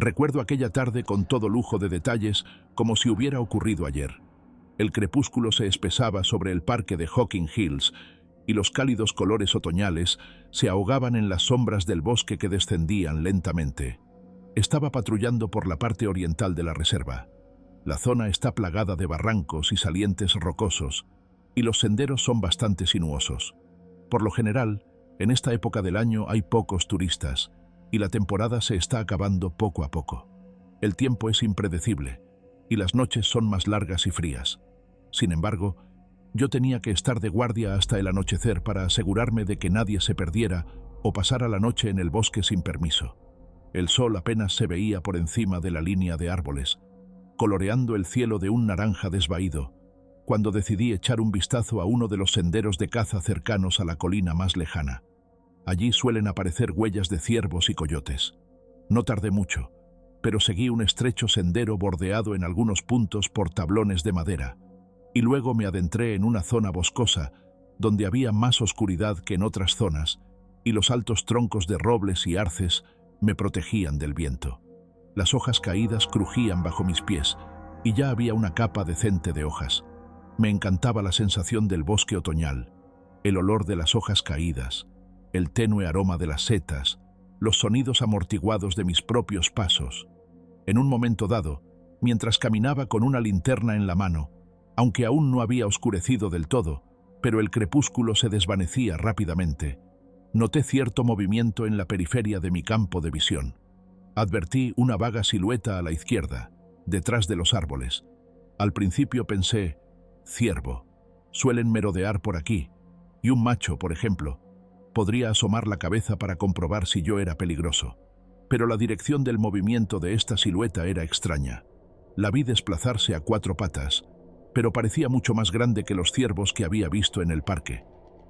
Recuerdo aquella tarde con todo lujo de detalles, como si hubiera ocurrido ayer. El crepúsculo se espesaba sobre el parque de Hocking Hills y los cálidos colores otoñales se ahogaban en las sombras del bosque que descendían lentamente. Estaba patrullando por la parte oriental de la reserva. La zona está plagada de barrancos y salientes rocosos, y los senderos son bastante sinuosos. Por lo general, en esta época del año hay pocos turistas, y la temporada se está acabando poco a poco. El tiempo es impredecible, y las noches son más largas y frías. Sin embargo, yo tenía que estar de guardia hasta el anochecer para asegurarme de que nadie se perdiera o pasara la noche en el bosque sin permiso. El sol apenas se veía por encima de la línea de árboles, coloreando el cielo de un naranja desvaído, cuando decidí echar un vistazo a uno de los senderos de caza cercanos a la colina más lejana. Allí suelen aparecer huellas de ciervos y coyotes. No tardé mucho, pero seguí un estrecho sendero bordeado en algunos puntos por tablones de madera, y luego me adentré en una zona boscosa donde había más oscuridad que en otras zonas, y los altos troncos de robles y arces me protegían del viento. Las hojas caídas crujían bajo mis pies, y ya había una capa decente de hojas. Me encantaba la sensación del bosque otoñal, el olor de las hojas caídas, el tenue aroma de las setas, los sonidos amortiguados de mis propios pasos. En un momento dado, mientras caminaba con una linterna en la mano, aunque aún no había oscurecido del todo, pero el crepúsculo se desvanecía rápidamente, noté cierto movimiento en la periferia de mi campo de visión. Advertí una vaga silueta a la izquierda, detrás de los árboles. Al principio pensé, ciervo, suelen merodear por aquí, y un macho, por ejemplo, podría asomar la cabeza para comprobar si yo era peligroso. Pero la dirección del movimiento de esta silueta era extraña. La vi desplazarse a 4 patas, pero parecía mucho más grande que los ciervos que había visto en el parque.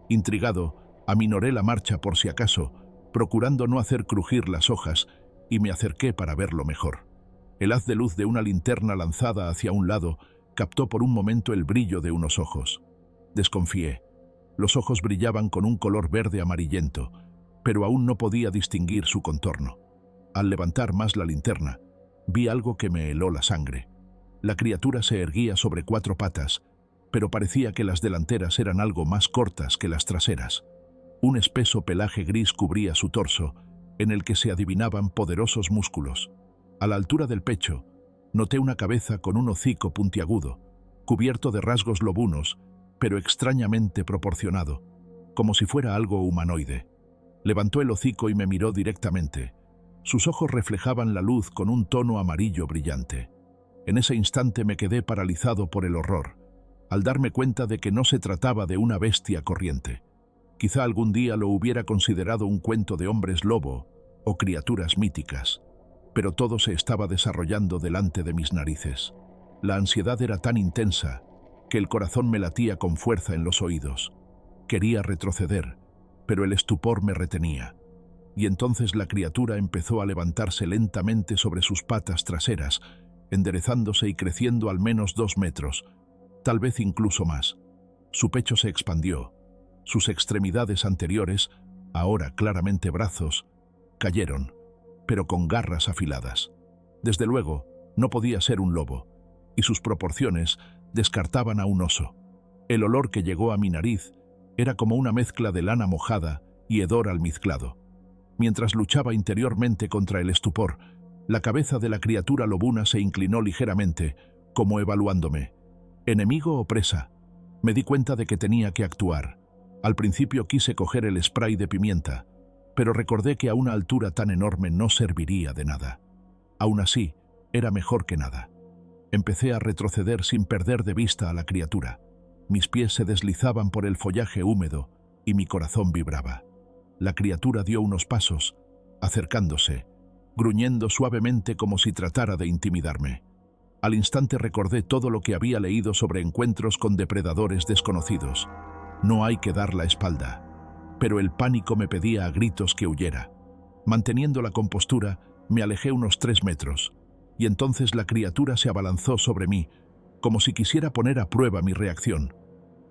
Intrigado, aminoré la marcha por si acaso, procurando no hacer crujir las hojas, y me acerqué para verlo mejor. El haz de luz de una linterna lanzada hacia un lado captó por un momento el brillo de unos ojos. Desconfié. Los ojos brillaban con un color verde amarillento, pero aún no podía distinguir su contorno. Al levantar más la linterna, vi algo que me heló la sangre. La criatura se erguía sobre 4 patas, pero parecía que las delanteras eran algo más cortas que las traseras. Un espeso pelaje gris cubría su torso, en el que se adivinaban poderosos músculos. A la altura del pecho, noté una cabeza con un hocico puntiagudo, cubierto de rasgos lobunos, pero extrañamente proporcionado, como si fuera algo humanoide. Levantó el hocico y me miró directamente. Sus ojos reflejaban la luz con un tono amarillo brillante. En ese instante me quedé paralizado por el horror, al darme cuenta de que no se trataba de una bestia corriente. Quizá algún día lo hubiera considerado un cuento de hombres lobo o criaturas míticas, pero todo se estaba desarrollando delante de mis narices. La ansiedad era tan intensa que el corazón me latía con fuerza en los oídos. Quería retroceder, pero el estupor me retenía. Y entonces la criatura empezó a levantarse lentamente sobre sus patas traseras, enderezándose y creciendo al menos 2 metros, tal vez incluso más. Su pecho se expandió. Sus extremidades anteriores, ahora claramente brazos, cayeron, pero con garras afiladas. Desde luego, no podía ser un lobo, y sus proporciones descartaban a un oso. El olor que llegó a mi nariz era como una mezcla de lana mojada y hedor almizclado. Mientras luchaba interiormente contra el estupor, la cabeza de la criatura lobuna se inclinó ligeramente, como evaluándome. ¿Enemigo o presa? Me di cuenta de que tenía que actuar. Al principio quise coger el spray de pimienta, pero recordé que a una altura tan enorme no serviría de nada. Aún así, era mejor que nada. Empecé a retroceder sin perder de vista a la criatura. Mis pies se deslizaban por el follaje húmedo y mi corazón vibraba. La criatura dio unos pasos, acercándose, gruñendo suavemente como si tratara de intimidarme. Al instante recordé todo lo que había leído sobre encuentros con depredadores desconocidos. No hay que dar la espalda. Pero el pánico me pedía a gritos que huyera. Manteniendo la compostura, me alejé unos 3 metros, y entonces la criatura se abalanzó sobre mí, como si quisiera poner a prueba mi reacción.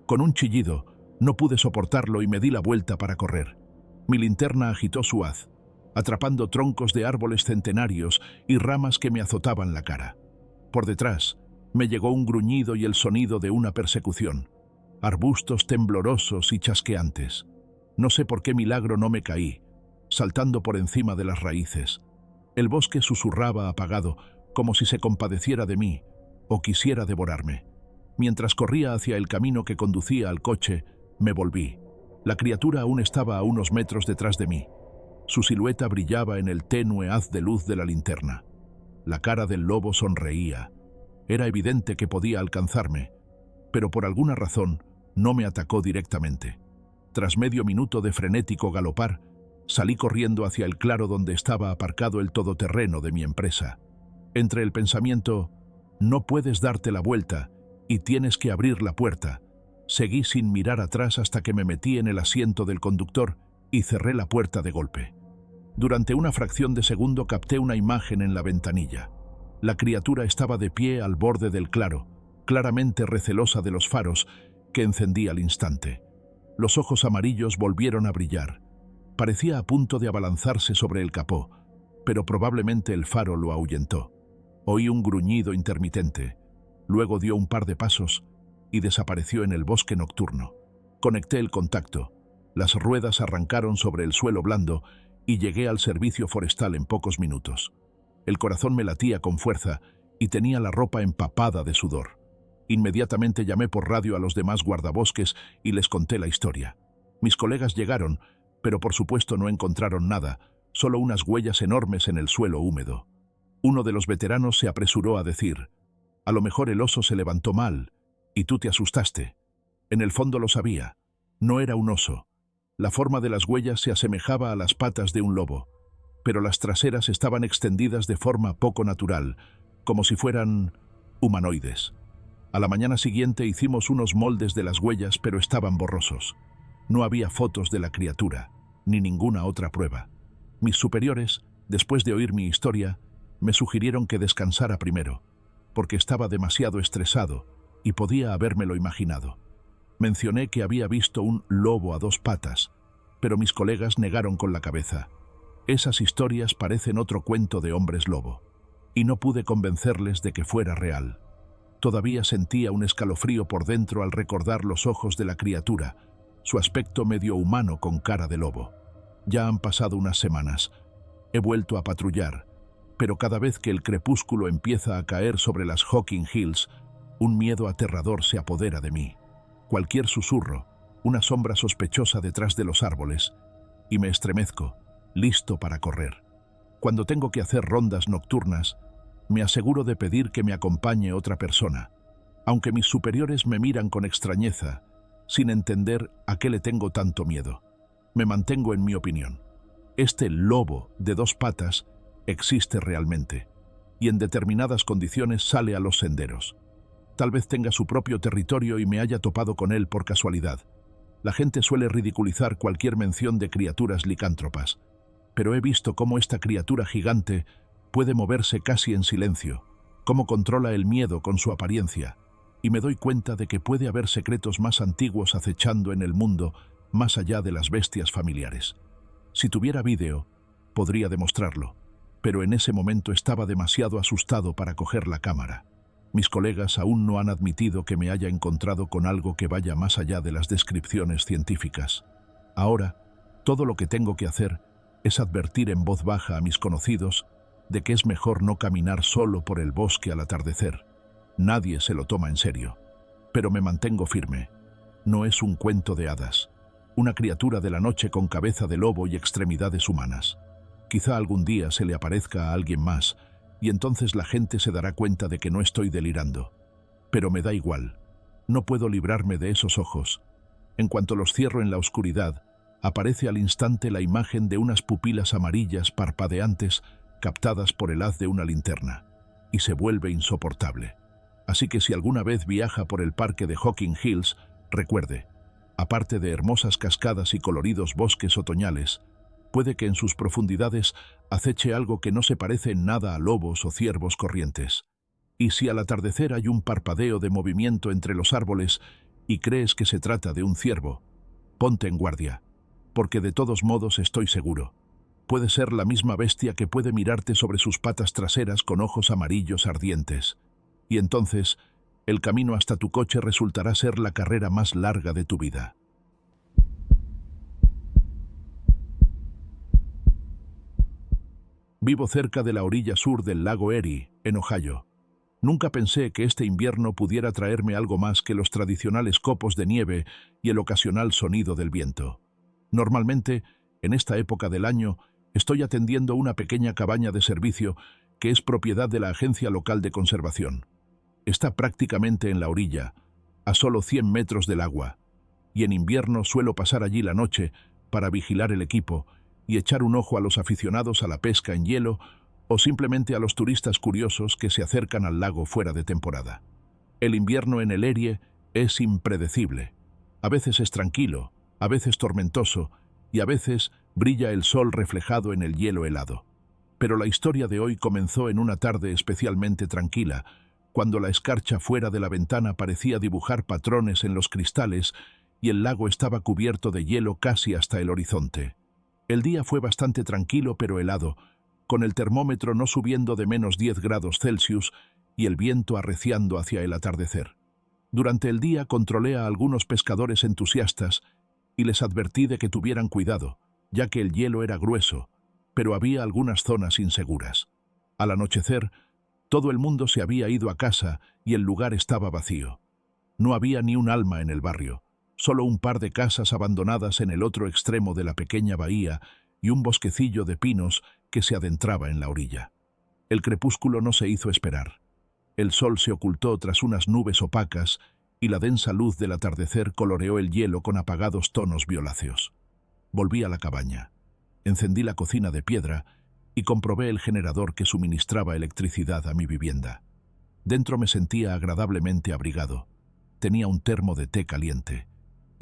Con un chillido, no pude soportarlo y me di la vuelta para correr. Mi linterna agitó su haz, atrapando troncos de árboles centenarios y ramas que me azotaban la cara. Por detrás, me llegó un gruñido y el sonido de una persecución. Arbustos temblorosos y chasqueantes. No sé por qué milagro no me caí, saltando por encima de las raíces. El bosque susurraba apagado, como si se compadeciera de mí o quisiera devorarme. Mientras corría hacia el camino que conducía al coche, me volví. La criatura aún estaba a unos metros detrás de mí. Su silueta brillaba en el tenue haz de luz de la linterna. La cara del lobo sonreía. Era evidente que podía alcanzarme, pero por alguna razón no me atacó directamente. Tras medio minuto de frenético galopar, salí corriendo hacia el claro donde estaba aparcado el todoterreno de mi empresa. Entre el pensamiento, no puedes darte la vuelta y tienes que abrir la puerta, seguí sin mirar atrás hasta que me metí en el asiento del conductor y cerré la puerta de golpe. Durante una fracción de segundo capté una imagen en la ventanilla. La criatura estaba de pie al borde del claro, claramente recelosa de los faros que encendí al instante. Los ojos amarillos volvieron a brillar. Parecía a punto de abalanzarse sobre el capó, pero probablemente el faro lo ahuyentó. Oí un gruñido intermitente. Luego dio un par de pasos y desapareció en el bosque nocturno. Conecté el contacto. Las ruedas arrancaron sobre el suelo blando y llegué al servicio forestal en pocos minutos. El corazón me latía con fuerza y tenía la ropa empapada de sudor. Inmediatamente llamé por radio a los demás guardabosques y les conté la historia. Mis colegas llegaron, pero por supuesto no encontraron nada, solo unas huellas enormes en el suelo húmedo. Uno de los veteranos se apresuró a decir: «A lo mejor el oso se levantó mal, y tú te asustaste». En el fondo lo sabía. No era un oso. La forma de las huellas se asemejaba a las patas de un lobo, pero las traseras estaban extendidas de forma poco natural, como si fueran humanoides. A la mañana siguiente hicimos unos moldes de las huellas, pero estaban borrosos. No había fotos de la criatura, ni ninguna otra prueba. Mis superiores, después de oír mi historia, me sugirieron que descansara primero, porque estaba demasiado estresado y podía habérmelo imaginado. Mencioné que había visto un lobo a dos patas, pero mis colegas negaron con la cabeza. Esas historias parecen otro cuento de hombres lobo, y no pude convencerles de que fuera real. Todavía sentía un escalofrío por dentro al recordar los ojos de la criatura, su aspecto medio humano con cara de lobo. Ya han pasado unas semanas. He vuelto a patrullar, pero cada vez que el crepúsculo empieza a caer sobre las Hocking Hills, un miedo aterrador se apodera de mí. Cualquier susurro, una sombra sospechosa detrás de los árboles, y me estremezco, listo para correr. Cuando tengo que hacer rondas nocturnas, me aseguro de pedir que me acompañe otra persona, aunque mis superiores me miran con extrañeza, sin entender a qué le tengo tanto miedo. Me mantengo en mi opinión. Este lobo de dos patas existe realmente, y en determinadas condiciones sale a los senderos. Tal vez tenga su propio territorio y me haya topado con él por casualidad. La gente suele ridiculizar cualquier mención de criaturas licántropas, pero he visto cómo esta criatura gigante puede moverse casi en silencio, cómo controla el miedo con su apariencia, y me doy cuenta de que puede haber secretos más antiguos acechando en el mundo más allá de las bestias familiares. Si tuviera vídeo, podría demostrarlo, pero en ese momento estaba demasiado asustado para coger la cámara. Mis colegas aún no han admitido que me haya encontrado con algo que vaya más allá de las descripciones científicas. Ahora, todo lo que tengo que hacer es advertir en voz baja a mis conocidos de que es mejor no caminar solo por el bosque al atardecer. Nadie se lo toma en serio. Pero me mantengo firme. No es un cuento de hadas. Una criatura de la noche con cabeza de lobo y extremidades humanas. Quizá algún día se le aparezca a alguien más, y entonces la gente se dará cuenta de que no estoy delirando. Pero me da igual. No puedo librarme de esos ojos. En cuanto los cierro en la oscuridad, aparece al instante la imagen de unas pupilas amarillas parpadeantes captadas por el haz de una linterna, y se vuelve insoportable. Así que si alguna vez viaja por el parque de Hocking Hills, recuerde, aparte de hermosas cascadas y coloridos bosques otoñales, puede que en sus profundidades aceche algo que no se parece en nada a lobos o ciervos corrientes. Y si al atardecer hay un parpadeo de movimiento entre los árboles y crees que se trata de un ciervo, ponte en guardia, porque de todos modos estoy seguro, Puede ser la misma bestia que puede mirarte sobre sus patas traseras con ojos amarillos ardientes. Y entonces, el camino hasta tu coche resultará ser la carrera más larga de tu vida. Vivo cerca de la orilla sur del lago Erie, en Ohio. Nunca pensé que este invierno pudiera traerme algo más que los tradicionales copos de nieve y el ocasional sonido del viento. Normalmente, en esta época del año, estoy atendiendo una pequeña cabaña de servicio que es propiedad de la Agencia Local de Conservación. Está prácticamente en la orilla, a solo 100 metros del agua, y en invierno suelo pasar allí la noche para vigilar el equipo y echar un ojo a los aficionados a la pesca en hielo o simplemente a los turistas curiosos que se acercan al lago fuera de temporada. El invierno en el Erie es impredecible. A veces es tranquilo, a veces tormentoso y a veces brilla el sol reflejado en el hielo helado. Pero la historia de hoy comenzó en una tarde especialmente tranquila, cuando la escarcha fuera de la ventana parecía dibujar patrones en los cristales y el lago estaba cubierto de hielo casi hasta el horizonte. El día fue bastante tranquilo pero helado, con el termómetro no subiendo de menos 10 grados Celsius y el viento arreciando hacia el atardecer. Durante el día controlé a algunos pescadores entusiastas y les advertí de que tuvieran cuidado, ya que el hielo era grueso, pero había algunas zonas inseguras. Al anochecer, todo el mundo se había ido a casa y el lugar estaba vacío. No había ni un alma en el barrio, solo un par de casas abandonadas en el otro extremo de la pequeña bahía y un bosquecillo de pinos que se adentraba en la orilla. El crepúsculo no se hizo esperar. El sol se ocultó tras unas nubes opacas y la densa luz del atardecer coloreó el hielo con apagados tonos violáceos. Volví a la cabaña. Encendí la cocina de piedra y comprobé el generador que suministraba electricidad a mi vivienda. Dentro me sentía agradablemente abrigado. Tenía un termo de té caliente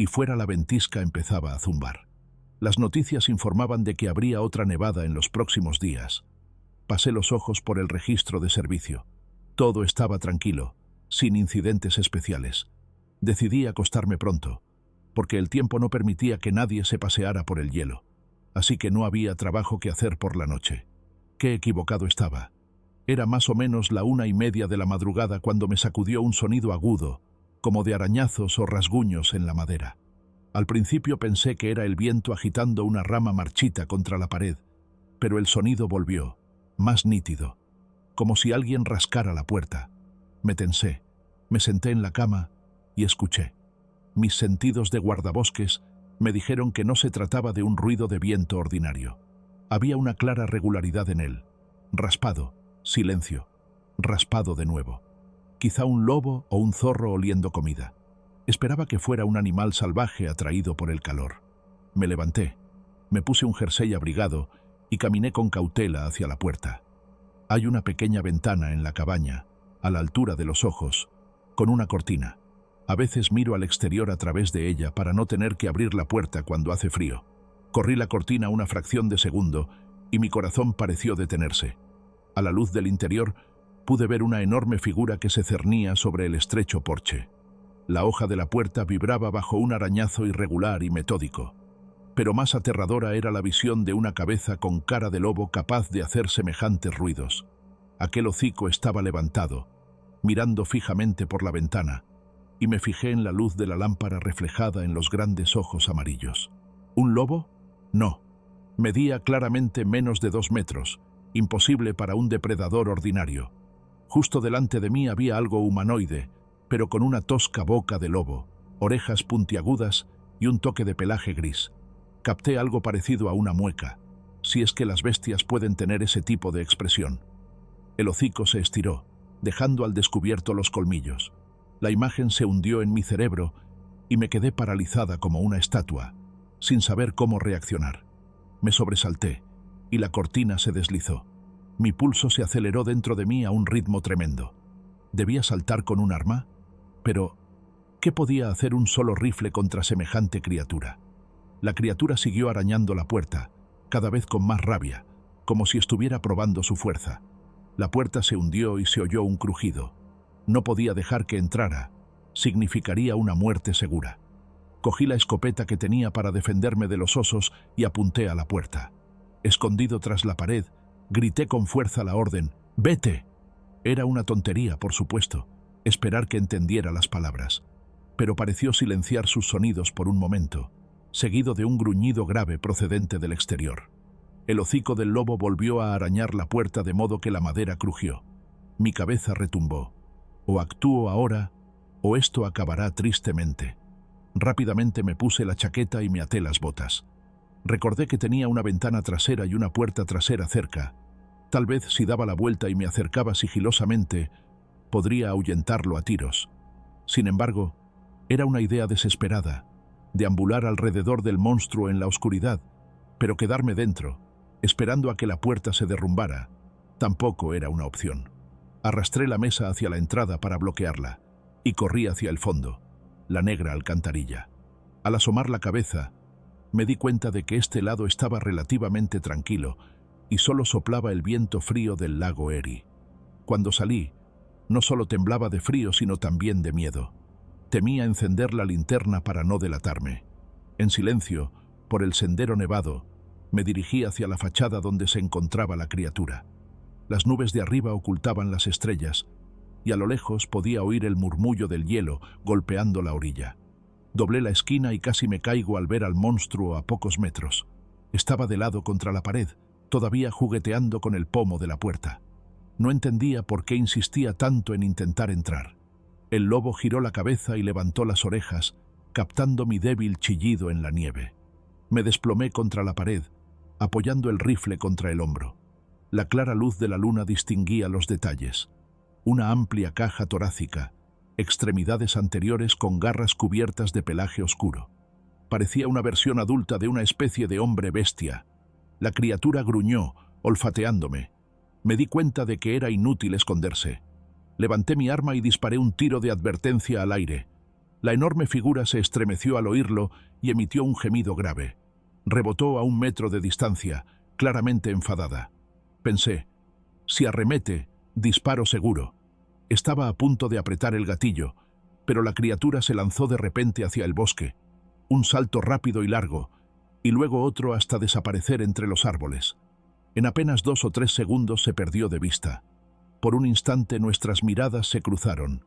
y fuera la ventisca empezaba a zumbar. Las noticias informaban de que habría otra nevada en los próximos días. Pasé los ojos por el registro de servicio. Todo estaba tranquilo, sin incidentes especiales. Decidí acostarme pronto, porque el tiempo no permitía que nadie se paseara por el hielo, así que no había trabajo que hacer por la noche. Qué equivocado estaba. Era más o menos la 1:30 de la madrugada cuando me sacudió un sonido agudo, como de arañazos o rasguños en la madera. Al principio pensé que era el viento agitando una rama marchita contra la pared, pero el sonido volvió, más nítido, como si alguien rascara la puerta. Me tensé, me senté en la cama y escuché. Mis sentidos de guardabosques me dijeron que no se trataba de un ruido de viento ordinario. Había una clara regularidad en él. Raspado, silencio, raspado de nuevo. Quizá un lobo o un zorro oliendo comida. Esperaba que fuera un animal salvaje atraído por el calor. Me levanté, me puse un jersey abrigado y caminé con cautela hacia la puerta. Hay una pequeña ventana en la cabaña, a la altura de los ojos, con una cortina. A veces miro al exterior a través de ella para no tener que abrir la puerta cuando hace frío. Corrí la cortina una fracción de segundo y mi corazón pareció detenerse. A la luz del interior pude ver una enorme figura que se cernía sobre el estrecho porche. La hoja de la puerta vibraba bajo un arañazo irregular y metódico. Pero más aterradora era la visión de una cabeza con cara de lobo capaz de hacer semejantes ruidos. Aquel hocico estaba levantado, mirando fijamente por la ventana, y me fijé en la luz de la lámpara reflejada en los grandes ojos amarillos. ¿Un lobo? No. Medía claramente menos de 2 metros, imposible para un depredador ordinario. Justo delante de mí había algo humanoide, pero con una tosca boca de lobo, orejas puntiagudas y un toque de pelaje gris. Capté algo parecido a una mueca, si es que las bestias pueden tener ese tipo de expresión. El hocico se estiró, dejando al descubierto los colmillos. La imagen se hundió en mi cerebro y me quedé paralizada como una estatua, sin saber cómo reaccionar. Me sobresalté y la cortina se deslizó. Mi pulso se aceleró dentro de mí a un ritmo tremendo. ¿Debía saltar con un arma? Pero, ¿qué podía hacer un solo rifle contra semejante criatura? La criatura siguió arañando la puerta, cada vez con más rabia, como si estuviera probando su fuerza. La puerta se hundió y se oyó un crujido. No podía dejar que entrara. Significaría una muerte segura. Cogí la escopeta que tenía para defenderme de los osos y apunté a la puerta. Escondido tras la pared, grité con fuerza la orden: «¡Vete!». Era una tontería, por supuesto, esperar que entendiera las palabras, pero pareció silenciar sus sonidos por un momento, seguido de un gruñido grave procedente del exterior. El hocico del lobo volvió a arañar la puerta de modo que la madera crujió. Mi cabeza retumbó. O actúo ahora, o esto acabará tristemente. Rápidamente me puse la chaqueta y me até las botas. Recordé que tenía una ventana trasera y una puerta trasera cerca. Tal vez si daba la vuelta y me acercaba sigilosamente, podría ahuyentarlo a tiros. Sin embargo, era una idea desesperada, deambular alrededor del monstruo en la oscuridad, pero quedarme dentro, esperando a que la puerta se derrumbara, tampoco era una opción. Arrastré la mesa hacia la entrada para bloquearla y corrí hacia el fondo, la negra alcantarilla. Al asomar la cabeza, me di cuenta de que este lado estaba relativamente tranquilo y solo soplaba el viento frío del lago Erie. Cuando salí, no solo temblaba de frío, sino también de miedo. Temía encender la linterna para no delatarme. En silencio, por el sendero nevado, me dirigí hacia la fachada donde se encontraba la criatura. Las nubes de arriba ocultaban las estrellas, y a lo lejos podía oír el murmullo del hielo golpeando la orilla. Doblé la esquina y casi me caigo al ver al monstruo a pocos metros. Estaba de lado contra la pared, todavía jugueteando con el pomo de la puerta. No entendía por qué insistía tanto en intentar entrar. El lobo giró la cabeza y levantó las orejas, captando mi débil chillido en la nieve. Me desplomé contra la pared, apoyando el rifle contra el hombro. La clara luz de la luna distinguía los detalles. Una amplia caja torácica, extremidades anteriores con garras cubiertas de pelaje oscuro. Parecía una versión adulta de una especie de hombre bestia. La criatura gruñó, olfateándome. Me di cuenta de que era inútil esconderse. Levanté mi arma y disparé un tiro de advertencia al aire. La enorme figura se estremeció al oírlo y emitió un gemido grave. Rebotó a 1 metro de distancia, claramente enfadada. Pensé, si arremete, disparo seguro. Estaba a punto de apretar el gatillo, pero la criatura se lanzó de repente hacia el bosque. Un salto rápido y largo, y luego otro hasta desaparecer entre los árboles. En apenas 2 o 3 segundos se perdió de vista. Por un instante nuestras miradas se cruzaron.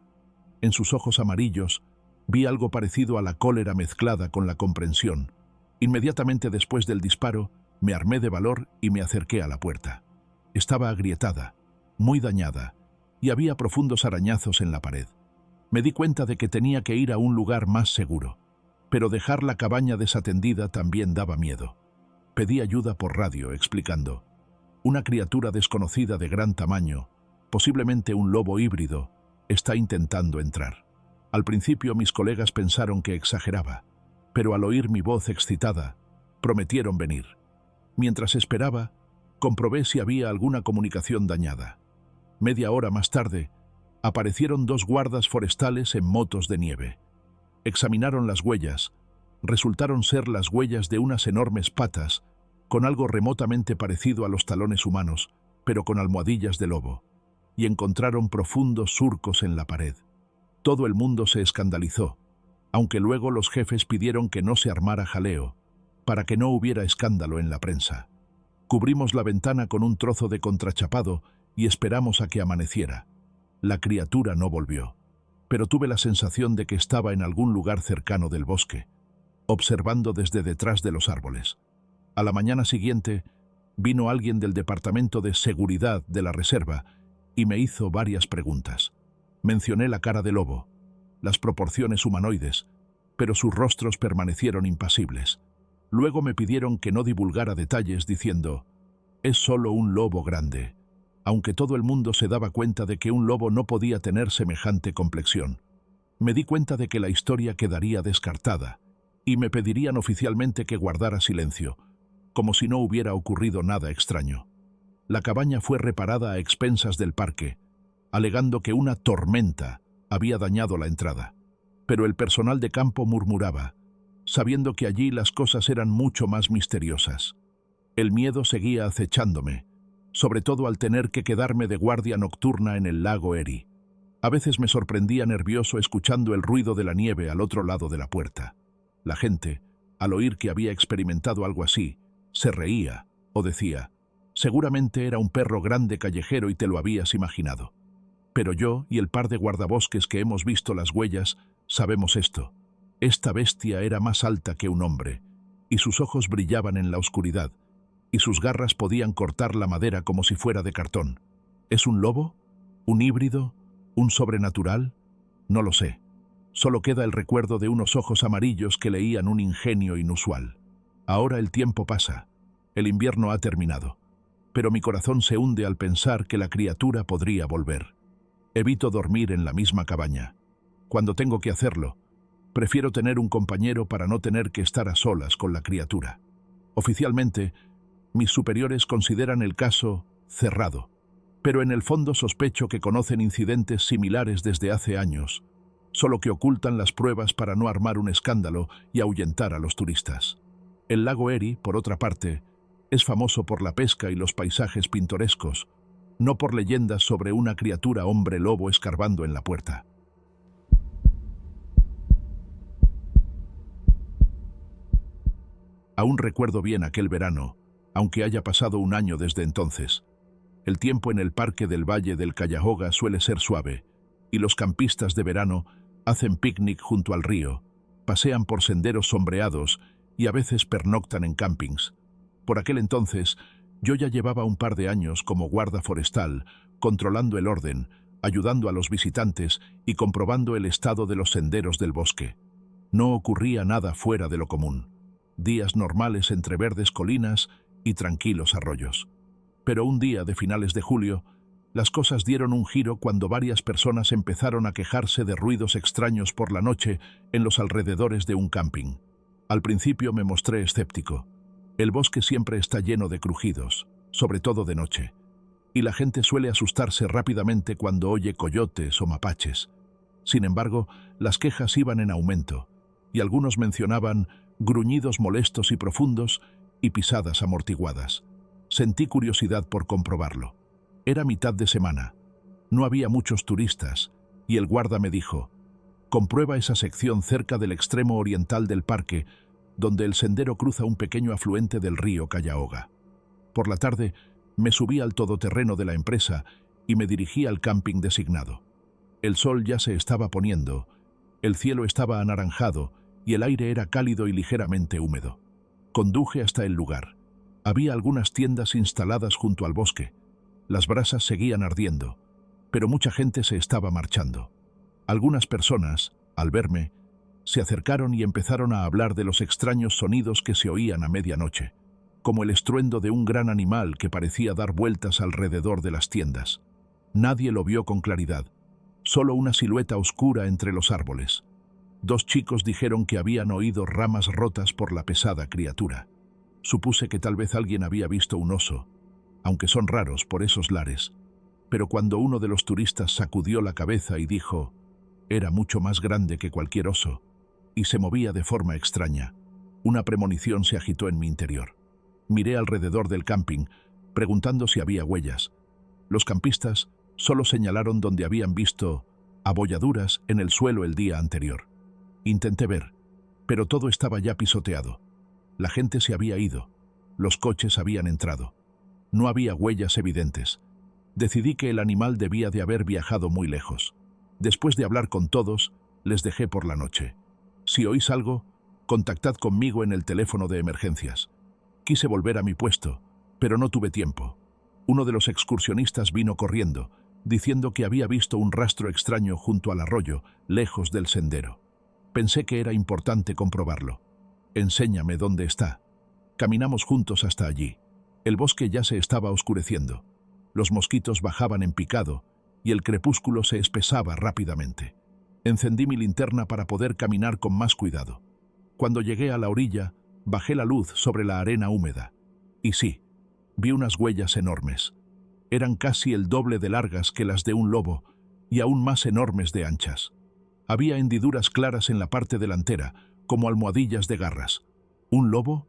En sus ojos amarillos vi algo parecido a la cólera mezclada con la comprensión. Inmediatamente después del disparo, me armé de valor y me acerqué a la puerta. Estaba agrietada, muy dañada, y había profundos arañazos en la pared. Me di cuenta de que tenía que ir a un lugar más seguro, pero dejar la cabaña desatendida también daba miedo. Pedí ayuda por radio, explicando: una criatura desconocida de gran tamaño, posiblemente un lobo híbrido, está intentando entrar. Al principio mis colegas pensaron que exageraba, pero al oír mi voz excitada, prometieron venir. Mientras esperaba, comprobé si había alguna comunicación dañada. Media hora más tarde, aparecieron 2 guardas forestales en motos de nieve. Examinaron las huellas. Resultaron ser las huellas de unas enormes patas, con algo remotamente parecido a los talones humanos, pero con almohadillas de lobo, y encontraron profundos surcos en la pared. Todo el mundo se escandalizó, aunque luego los jefes pidieron que no se armara jaleo, para que no hubiera escándalo en la prensa. Cubrimos la ventana con un trozo de contrachapado y esperamos a que amaneciera. La criatura no volvió, pero tuve la sensación de que estaba en algún lugar cercano del bosque, observando desde detrás de los árboles. A la mañana siguiente, vino alguien del departamento de seguridad de la reserva y me hizo varias preguntas. Mencioné la cara de lobo, las proporciones humanoides, pero sus rostros permanecieron impasibles. Luego me pidieron que no divulgara detalles diciendo: es solo un lobo grande, aunque todo el mundo se daba cuenta de que un lobo no podía tener semejante complexión. Me di cuenta de que la historia quedaría descartada, y me pedirían oficialmente que guardara silencio, como si no hubiera ocurrido nada extraño. La cabaña fue reparada a expensas del parque, alegando que una tormenta había dañado la entrada. Pero el personal de campo murmuraba, sabiendo que allí las cosas eran mucho más misteriosas. El miedo seguía acechándome, sobre todo al tener que quedarme de guardia nocturna en el lago Erie. A veces me sorprendía nervioso escuchando el ruido de la nieve al otro lado de la puerta. La gente, al oír que había experimentado algo así, se reía, O decía, seguramente era un perro grande callejero y te lo habías imaginado. Pero yo y el par de guardabosques que hemos visto las huellas sabemos esto. Esta bestia era más alta que un hombre, y sus ojos brillaban en la oscuridad, y sus garras podían cortar la madera como si fuera de cartón. ¿Es un lobo? ¿Un híbrido? ¿Un sobrenatural? No lo sé. Solo queda el recuerdo de unos ojos amarillos que leían un ingenio inusual. Ahora el tiempo pasa. El invierno ha terminado. Pero mi corazón se hunde al pensar que la criatura podría volver. Evito dormir en la misma cabaña. Cuando tengo que hacerlo, prefiero tener un compañero para no tener que estar a solas con la criatura. Oficialmente, mis superiores consideran el caso cerrado, pero en el fondo sospecho que conocen incidentes similares desde hace años, solo que ocultan las pruebas para no armar un escándalo y ahuyentar a los turistas. El lago Erie, por otra parte, es famoso por la pesca y los paisajes pintorescos, no por leyendas sobre una criatura hombre lobo escarbando en la puerta. Aún recuerdo bien aquel verano, aunque haya pasado un año desde entonces. El tiempo en el parque del Valle del Cuyahoga suele ser suave, y los campistas de verano hacen picnic junto al río, pasean por senderos sombreados y a veces pernoctan en campings. Por aquel entonces, yo ya llevaba un par de años como guarda forestal, controlando el orden, ayudando a los visitantes y comprobando el estado de los senderos del bosque. No ocurría nada fuera de lo común. Días normales entre verdes colinas y tranquilos arroyos. Pero un día de finales de julio, las cosas dieron un giro cuando varias personas empezaron a quejarse de ruidos extraños por la noche en los alrededores de un camping. Al principio me mostré escéptico. El bosque siempre está lleno de crujidos, sobre todo de noche, y la gente suele asustarse rápidamente cuando oye coyotes o mapaches. Sin embargo, las quejas iban en aumento, y algunos mencionaban gruñidos molestos y profundos y pisadas amortiguadas. Sentí curiosidad por comprobarlo. Era mitad de semana. No había muchos turistas, y el guarda me dijo, comprueba esa sección cerca del extremo oriental del parque, donde el sendero cruza un pequeño afluente del río Cuyahoga. Por la tarde, me subí al todoterreno de la empresa y me dirigí al camping designado. El sol ya se estaba poniendo, el cielo estaba anaranjado y el aire era cálido y ligeramente húmedo. Conduje hasta el lugar. Había algunas tiendas instaladas junto al bosque. Las brasas seguían ardiendo, pero mucha gente se estaba marchando. Algunas personas, al verme, se acercaron y empezaron a hablar de los extraños sonidos que se oían a medianoche, como el estruendo de un gran animal que parecía dar vueltas alrededor de las tiendas. Nadie lo vio con claridad, solo una silueta oscura entre los árboles. 2 chicos dijeron que habían oído ramas rotas por la pesada criatura. Supuse que tal vez alguien había visto un oso, aunque son raros por esos lares. Pero cuando uno de los turistas sacudió la cabeza y dijo, era mucho más grande que cualquier oso, y se movía de forma extraña, una premonición se agitó en mi interior. Miré alrededor del camping, preguntando si había huellas. Los campistas solo señalaron donde habían visto abolladuras en el suelo el día anterior. Intenté ver, pero todo estaba ya pisoteado. La gente se había ido, los coches habían entrado. No había huellas evidentes. Decidí que el animal debía de haber viajado muy lejos. Después de hablar con todos, les dejé por la noche. Si oís algo, contactad conmigo en el teléfono de emergencias. Quise volver a mi puesto, pero no tuve tiempo. Uno de los excursionistas vino corriendo, diciendo que había visto un rastro extraño junto al arroyo, lejos del sendero. Pensé que era importante comprobarlo. Enséñame dónde está. Caminamos juntos hasta allí. El bosque ya se estaba oscureciendo. Los mosquitos bajaban en picado y el crepúsculo se espesaba rápidamente. Encendí mi linterna para poder caminar con más cuidado. Cuando llegué a la orilla, bajé la luz sobre la arena húmeda. Y sí, vi unas huellas enormes. Eran casi el doble de largas que las de un lobo y aún más enormes de anchas. Había hendiduras claras en la parte delantera, como almohadillas de garras. ¿Un lobo?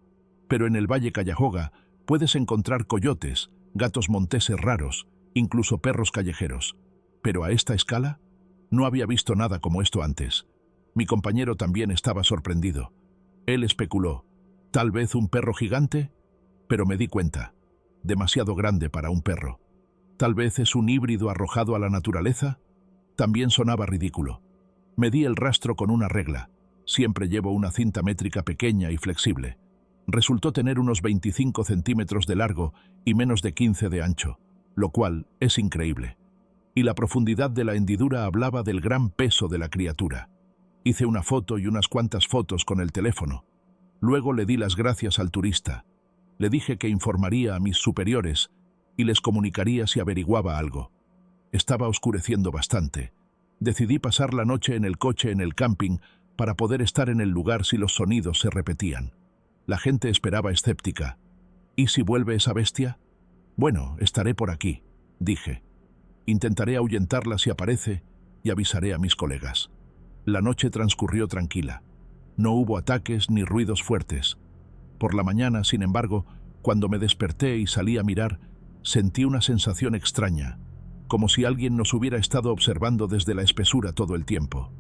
Pero en el Valle Cuyahoga puedes encontrar coyotes, gatos monteses raros, incluso perros callejeros. ¿Pero a esta escala? No había visto nada como esto antes. Mi compañero también estaba sorprendido. Él especuló, ¿tal vez un perro gigante? Pero me di cuenta, demasiado grande para un perro. ¿Tal vez es un híbrido arrojado a la naturaleza? También sonaba ridículo. Medí el rastro con una regla. Siempre llevo una cinta métrica pequeña y flexible. Resultó tener unos 25 centímetros de largo y menos de 15 de ancho, lo cual es increíble. Y la profundidad de la hendidura hablaba del gran peso de la criatura. Hice una foto y unas cuantas fotos con el teléfono. Luego le di las gracias al turista. Le dije que informaría a mis superiores y les comunicaría si averiguaba algo. Estaba oscureciendo bastante. Decidí pasar la noche en el coche en el camping para poder estar en el lugar si los sonidos se repetían. La gente esperaba escéptica. ¿Y si vuelve esa bestia? Bueno, estaré por aquí, dije. Intentaré ahuyentarla si aparece y avisaré a mis colegas. La noche transcurrió tranquila. No hubo ataques ni ruidos fuertes. Por la mañana, sin embargo, cuando me desperté y salí a mirar, sentí una sensación extraña, como si alguien nos hubiera estado observando desde la espesura todo el tiempo.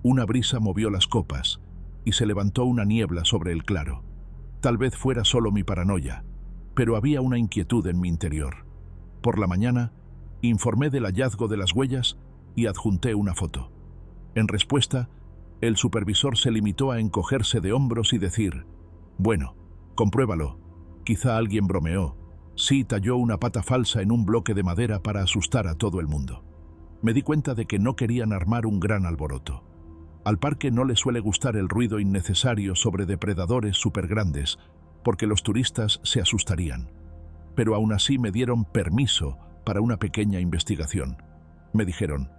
Una brisa movió las copas y se levantó una niebla sobre el claro. Tal vez fuera solo mi paranoia, pero había una inquietud en mi interior. Por la mañana, informé del hallazgo de las huellas y adjunté una foto. En respuesta, el supervisor se limitó a encogerse de hombros y decir: «Bueno, compruébalo. Quizá alguien bromeó. Sí, talló una pata falsa en un bloque de madera para asustar a todo el mundo». Me di cuenta de que no querían armar un gran alboroto. Al parque no le suele gustar el ruido innecesario sobre depredadores supergrandes, porque los turistas se asustarían. Pero aún así me dieron permiso para una pequeña investigación. Me dijeron: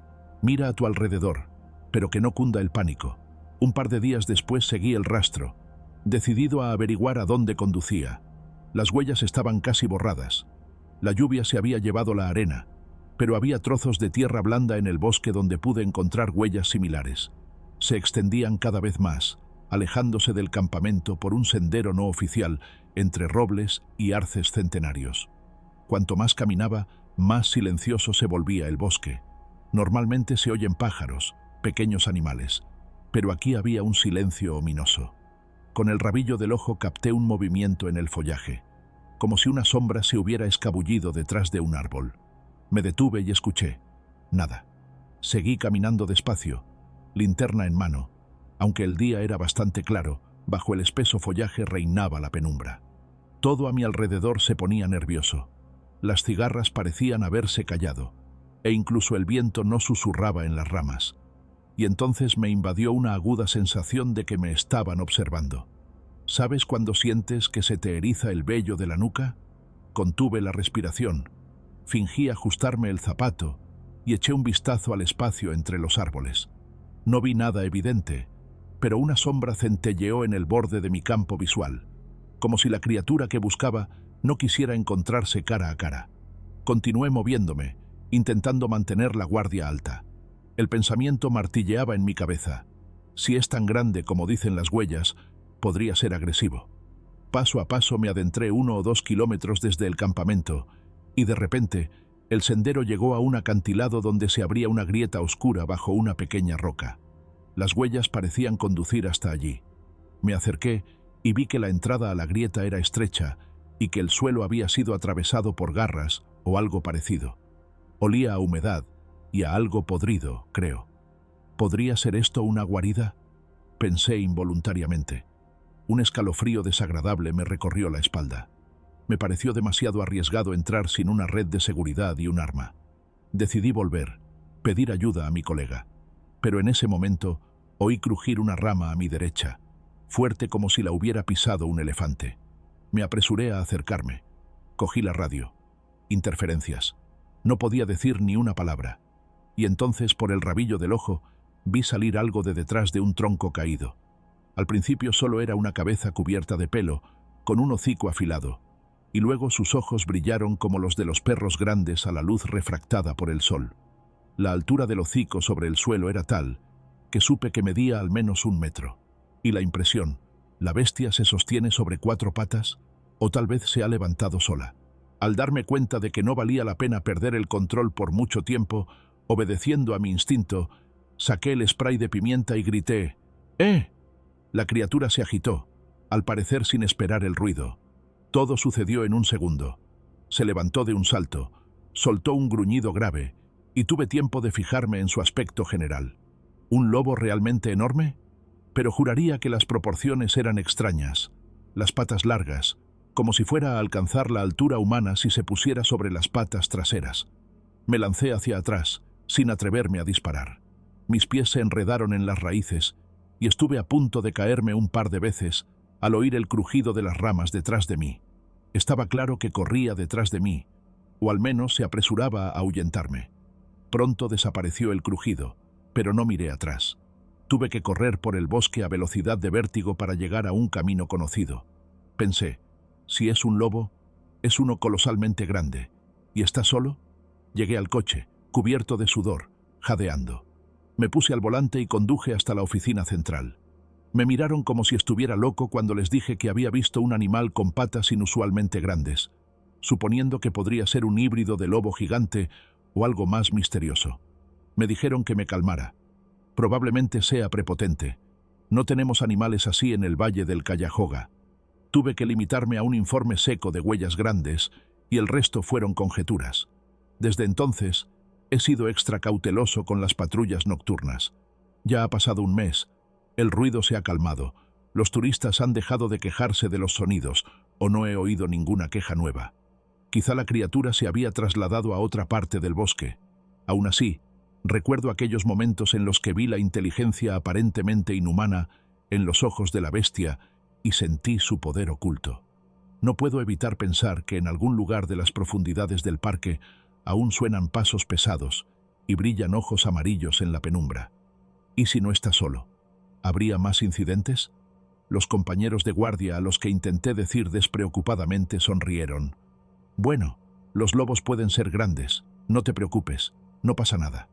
«Mira a tu alrededor, pero que no cunda el pánico». Un par de días después seguí el rastro, decidido a averiguar a dónde conducía. Las huellas estaban casi borradas. La lluvia se había llevado la arena, pero había trozos de tierra blanda en el bosque donde pude encontrar huellas similares. Se extendían cada vez más, alejándose del campamento por un sendero no oficial entre robles y arces centenarios. Cuanto más caminaba, más silencioso se volvía el bosque. Normalmente se oyen pájaros, pequeños animales, pero aquí había un silencio ominoso. Con el rabillo del ojo capté un movimiento en el follaje, como si una sombra se hubiera escabullido detrás de un árbol. Me detuve y escuché. Nada. Seguí caminando despacio, linterna en mano. Aunque el día era bastante claro, bajo el espeso follaje reinaba la penumbra. Todo a mi alrededor se ponía nervioso. Las cigarras parecían haberse callado, e incluso el viento no susurraba en las ramas. Y entonces me invadió una aguda sensación de que me estaban observando. ¿Sabes cuando sientes que se te eriza el vello de la nuca? Contuve la respiración, fingí ajustarme el zapato y eché un vistazo al espacio entre los árboles. No vi nada evidente, pero una sombra centelleó en el borde de mi campo visual, como si la criatura que buscaba no quisiera encontrarse cara a cara. Continué moviéndome, intentando mantener la guardia alta. El pensamiento martilleaba en mi cabeza. Si es tan grande como dicen las huellas, podría ser agresivo. Paso a paso me adentré 1 o 2 kilómetros desde el campamento, y de repente el sendero llegó a un acantilado donde se abría una grieta oscura bajo una pequeña roca. Las huellas parecían conducir hasta allí. Me acerqué y vi que la entrada a la grieta era estrecha y que el suelo había sido atravesado por garras o algo parecido. Olía a humedad y a algo podrido, creo. ¿Podría ser esto una guarida?, pensé involuntariamente. Un escalofrío desagradable me recorrió la espalda. Me pareció demasiado arriesgado entrar sin una red de seguridad y un arma. Decidí volver, pedir ayuda a mi colega. Pero en ese momento oí crujir una rama a mi derecha, fuerte como si la hubiera pisado un elefante. Me apresuré a acercarme. Cogí la radio. Interferencias. No podía decir ni una palabra. Y entonces, por el rabillo del ojo, vi salir algo de detrás de un tronco caído. Al principio solo era una cabeza cubierta de pelo, con un hocico afilado, y luego sus ojos brillaron como los de los perros grandes a la luz refractada por el sol. La altura del hocico sobre el suelo era tal que supe que medía al menos 1 metro. Y la impresión, ¿la bestia se sostiene sobre 4 patas? ¿O tal vez se ha levantado sola? Al darme cuenta de que no valía la pena perder el control por mucho tiempo, obedeciendo a mi instinto, saqué el spray de pimienta y grité: ¡Eh! La criatura se agitó, al parecer sin esperar el ruido. Todo sucedió en un segundo. Se levantó de un salto, soltó un gruñido grave, y tuve tiempo de fijarme en su aspecto general. ¿Un lobo realmente enorme? Pero juraría que las proporciones eran extrañas. Las patas largas, como si fuera a alcanzar la altura humana si se pusiera sobre las patas traseras. Me lancé hacia atrás, sin atreverme a disparar. Mis pies se enredaron en las raíces, y estuve a punto de caerme un par de veces al oír el crujido de las ramas detrás de mí. Estaba claro que corría detrás de mí, o al menos se apresuraba a ahuyentarme. Pronto desapareció el crujido, pero no miré atrás. Tuve que correr por el bosque a velocidad de vértigo para llegar a un camino conocido. Pensé, si es un lobo, es uno colosalmente grande. ¿Y está solo? Llegué al coche, cubierto de sudor, jadeando. Me puse al volante y conduje hasta la oficina central. Me miraron como si estuviera loco cuando les dije que había visto un animal con patas inusualmente grandes, suponiendo que podría ser un híbrido de lobo gigante o algo más misterioso. Me dijeron que me calmara. Probablemente sea prepotente. No tenemos animales así en el valle del Cuyahoga. Tuve que limitarme a un informe seco de huellas grandes y el resto fueron conjeturas. Desde entonces, he sido extra cauteloso con las patrullas nocturnas. Ya ha pasado un mes. El ruido se ha calmado, los turistas han dejado de quejarse de los sonidos, o no he oído ninguna queja nueva. Quizá la criatura se había trasladado a otra parte del bosque. Aún así, recuerdo aquellos momentos en los que vi la inteligencia aparentemente inhumana en los ojos de la bestia y sentí su poder oculto. No puedo evitar pensar que en algún lugar de las profundidades del parque aún suenan pasos pesados y brillan ojos amarillos en la penumbra. ¿Y si no está solo? ¿Habría más incidentes? Los compañeros de guardia a los que intenté decir despreocupadamente sonrieron. Bueno, los lobos pueden ser grandes, no te preocupes, no pasa nada.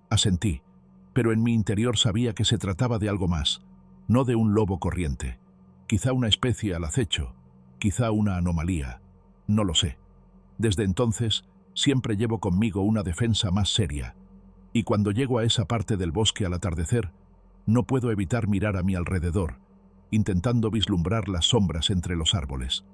Asentí, pero en mi interior sabía que se trataba de algo más, no de un lobo corriente. Quizá una especie al acecho, quizá una anomalía, no lo sé. Desde entonces, siempre llevo conmigo una defensa más seria, y cuando llego a esa parte del bosque al atardecer, no puedo evitar mirar a mi alrededor, intentando vislumbrar las sombras entre los árboles.